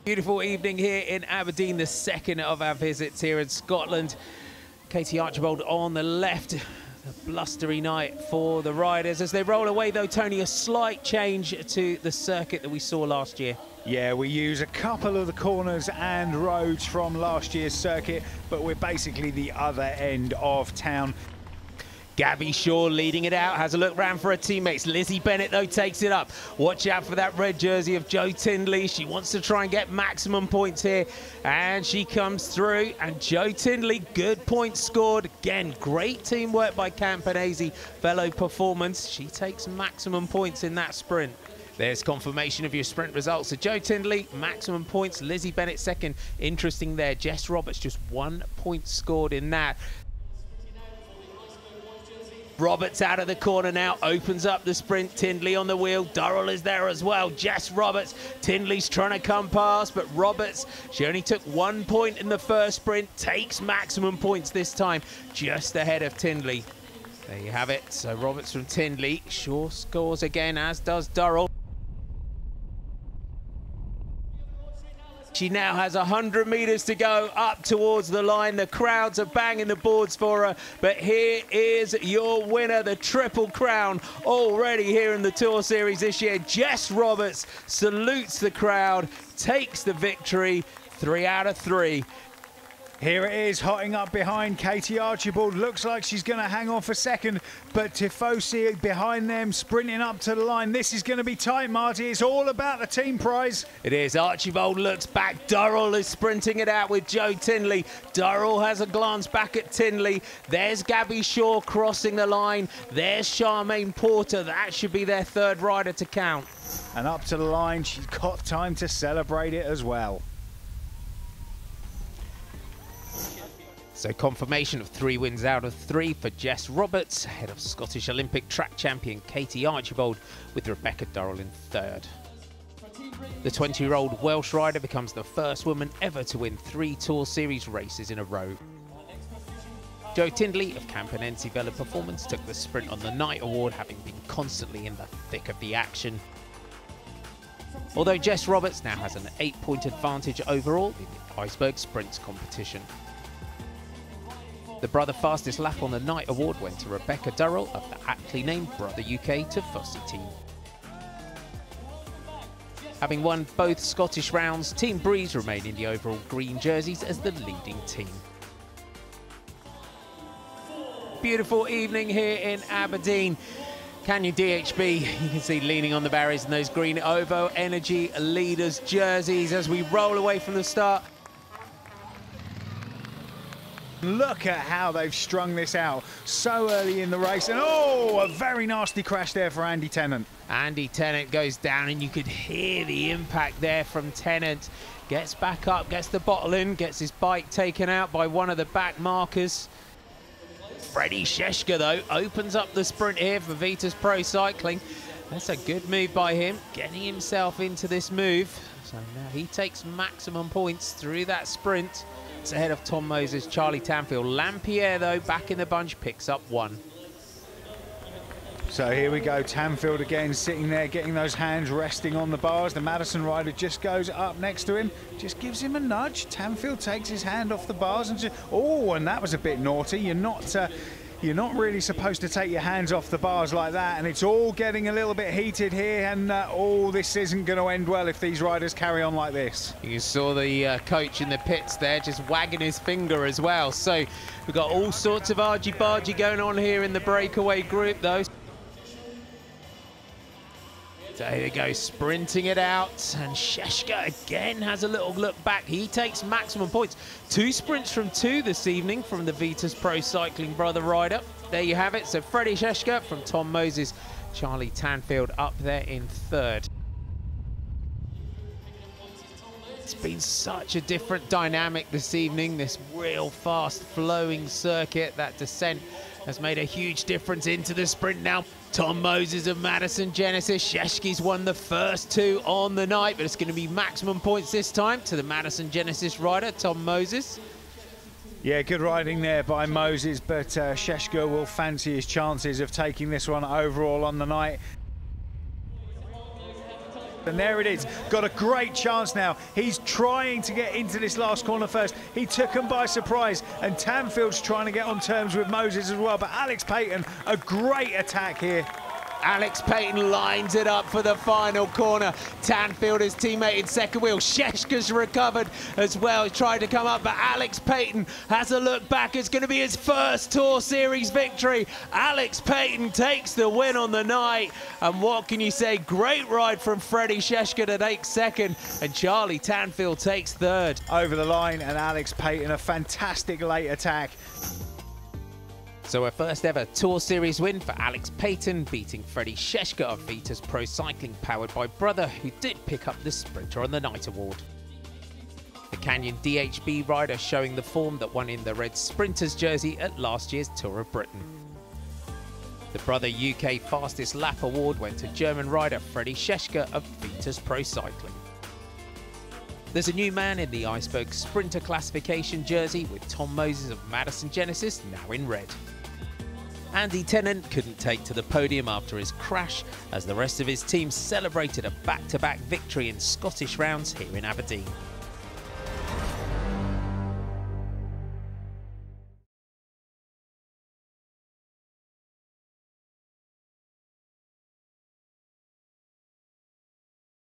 Beautiful evening here in Aberdeen, the second of our visits here in Scotland. Katie Archibald on the left. A blustery night for the riders as they roll away, though, Tony, a slight change to the circuit that we saw last year. Yeah, we use a couple of the corners and roads from last year's circuit, but we're basically the other end of town. Gabby Shaw leading it out, has a look round for her teammates. Lizzie Bennett, though, takes it up. Watch out for that red jersey of Jo Tindley. She wants to try and get maximum points here, and she comes through. And Jo Tindley, good points scored. Again, great teamwork by Campanese, fellow performance. She takes maximum points in that sprint. There's confirmation of your sprint results. So Jo Tindley, maximum points. Lizzie Bennett second. Interesting there. Jess Roberts, just 1 point scored in that. Roberts out of the corner now, opens up the sprint. Tindley on the wheel. Durrell is there as well. Jess Roberts. Tindley's trying to come past, but Roberts, she only took 1 point in the first sprint, takes maximum points this time, just ahead of Tindley. There you have it. So Roberts from Tindley. Shaw scores again, as does Durrell. She now has 100 metres to go up towards the line. The crowds are banging the boards for her. But here is your winner, the Triple Crown, already here in the Tour Series this year. Jess Roberts salutes the crowd, takes the victory, 3 out of 3. Here it is, hotting up behind Katie Archibald. Looks like she's going to hang on for second, but Tifosi behind them, sprinting up to the line. This is going to be tight, Marty. It's all about the team prize. It is. Archibald looks back. Durrell is sprinting it out with Jo Tindley. Durrell has a glance back at Tindley. There's Gabby Shaw crossing the line. There's Charmaine Porter. That should be their third rider to count. And up to the line, she's got time to celebrate it as well. So confirmation of 3 wins out of 3 for Jess Roberts, ahead of Scottish Olympic track champion Katie Archibald, with Rebecca Durrell in third. The 20-year-old Welsh rider becomes the first woman ever to win 3 Tour Series races in a row. Jo Tindley of Campanense Vela Performance took the Sprint on the Night award, having been constantly in the thick of the action. Although Jess Roberts now has an 8-point advantage overall in the Iceberg Sprints competition. The Brother Fastest Lap on the Night award went to Rebecca Durrell of the aptly named Brother UK to Fossey team. Having won both Scottish rounds, Team Breeze remain in the overall green jerseys as the leading team. Beautiful evening here in Aberdeen. Canyon DHB, you can see leaning on the barriers in those green OVO Energy Leaders jerseys as we roll away from the start. Look at how they've strung this out so early in the race. And oh, a very nasty crash there for Andy Tennant. Andy Tennant goes down, and you could hear the impact there from Tennant. Gets back up, gets the bottle in, gets his bike taken out by one of the back markers. Freddie Sheshka, though, opens up the sprint here for Vitas Pro Cycling. That's a good move by him, getting himself into this move. So now he takes maximum points through that sprint. Ahead of Tom Moses, Charlie Tanfield. Lampierre, though, back in the bunch, picks up 1. So here we go, Tanfield again sitting there, getting those hands resting on the bars. The Madison rider just goes up next to him, just gives him a nudge. Tanfield takes his hand off the bars and just, oh, and that was a bit naughty. You're not really supposed to take your hands off the bars like that, and it's all getting a little bit heated here, and oh, this isn't going to end well if these riders carry on like this. You saw the coach in the pits there just wagging his finger as well. So we've got all sorts of argy-bargy going on here in the breakaway group, though. So here we go, sprinting it out, and Sheshka again has a little look back. He takes maximum points. 2 sprints from 2 this evening from the Vitas Pro Cycling Brother rider. There you have it. So Freddie Sheshka from Tom Moses, Charlie Tanfield up there in third. It's been such a different dynamic this evening, this real fast flowing circuit. That descent has made a huge difference into the sprint now. Tom Moses of Madison Genesis. Sheshki's won the first 2 on the night, but it's going to be maximum points this time to the Madison Genesis rider, Tom Moses. Yeah, good riding there by Moses, but Sheshka will fancy his chances of taking this one overall on the night. And there it is, got a great chance now. He's trying to get into this last corner first. He took him by surprise, and Tanfield's trying to get on terms with Moses as well. But Alex Payton, a great attack here. Alex Payton lines it up for the final corner. Tanfield, his teammate in second wheel. Sheshka's recovered as well. He tried to come up, but Alex Payton has a look back. It's going to be his first Tour Series victory. Alex Payton takes the win on the night. And what can you say? Great ride from Freddie Sheshka to take second, and Charlie Tanfield takes third. Over the line, and Alex Payton, a fantastic late attack. So a first ever Tour Series win for Alex Payton, beating Freddie Sheshka of Vitas Pro Cycling, powered by Brother, who did pick up the Sprinter on the Night award. The Canyon DHB rider showing the form that won in the red Sprinters jersey at last year's Tour of Britain. The Brother UK Fastest Lap award went to German rider Freddie Sheshka of Vitas Pro Cycling. There's a new man in the Iceberg Sprinter classification jersey, with Tom Moses of Madison Genesis now in red. Andy Tennant couldn't take to the podium after his crash, as the rest of his team celebrated a back-to-back victory in Scottish rounds here in Aberdeen.